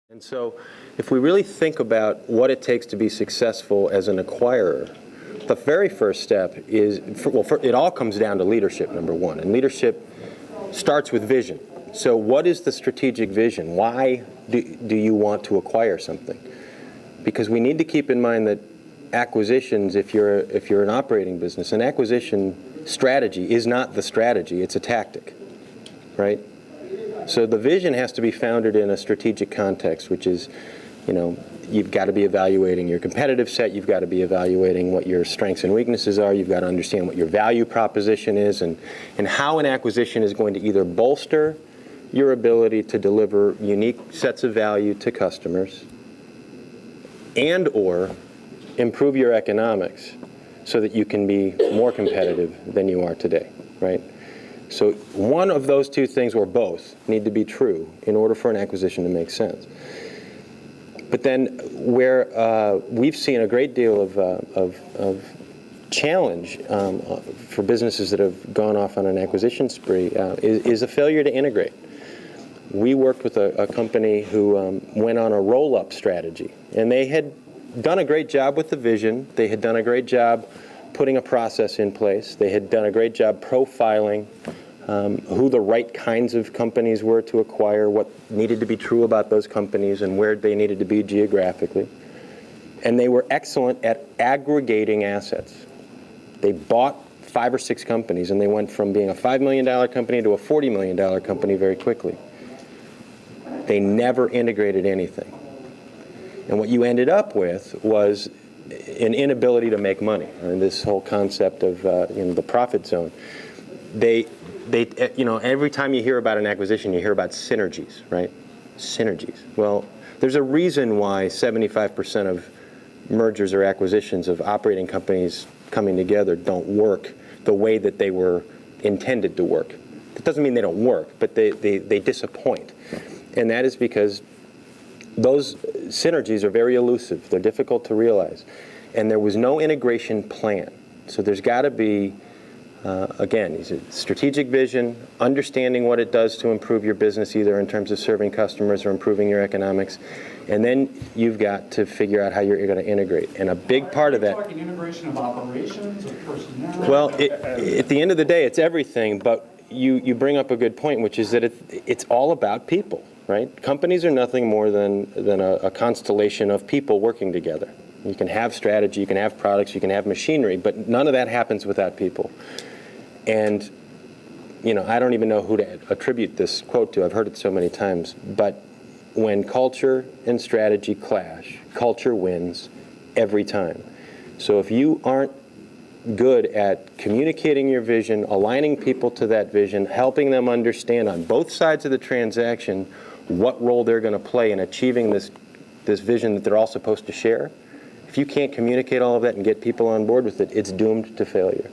And so if we really think about what it takes to be successful as an acquirer, the very first step is, it all comes down to leadership, number one. And leadership starts with vision. So what is the strategic vision? Why do you want to acquire something? Because we need to keep in mind that acquisitions, if you're an operating business, an acquisition strategy is not the strategy, it's a tactic, right? So the vision has to be founded in a strategic context, which is, you've got to be evaluating your competitive set, you've got to be evaluating what your strengths and weaknesses are, you've got to understand what your value proposition is, and how an acquisition is going to either bolster your ability to deliver unique sets of value to customers and or improve your economics so that you can be more competitive than you are today, right? So one of those two things, or both, need to be true in order for an acquisition to make sense. But then where we've seen a great deal of challenge for businesses that have gone off on an acquisition spree is a failure to integrate. We worked with a company who went on a roll-up strategy, and they had done a great job with the vision. They had done a great job putting a process in place. They had done a great job profiling who the right kinds of companies were to acquire, what needed to be true about those companies, and where they needed to be geographically. And they were excellent at aggregating assets. They bought 5 or 6 companies, and they went from being a $5 million company to a $40 million company very quickly. They never integrated anything. And what you ended up with was an inability to make money. And this whole concept of the profit zone. Every time you hear about an acquisition, you hear about synergies, right? Synergies. Well, there's a reason why 75% of mergers or acquisitions of operating companies coming together don't work the way that they were intended to work. That doesn't mean they don't work, but they disappoint. And that is because those synergies are very elusive. They're difficult to realize. And there was no integration plan. So there's got to be, again, strategic vision, understanding what it does to improve your business, either in terms of serving customers or improving your economics. And then you've got to figure out how you're going to integrate. And a big part of that... Are you talking integration of operations, of personnel? Well, at the end of the day, it's everything. But you bring up a good point, which is that it's all about people. Right? Companies are nothing more than a constellation of people working together. You can have strategy, you can have products, you can have machinery, but none of that happens without people. And, I don't even know who to attribute this quote to. I've heard it so many times. But when culture and strategy clash, culture wins every time. So if you aren't good at communicating your vision, aligning people to that vision, helping them understand on both sides of the transaction what role they're going to play in achieving this vision that they're all supposed to share. If you can't communicate all of that and get people on board with it, it's doomed to failure.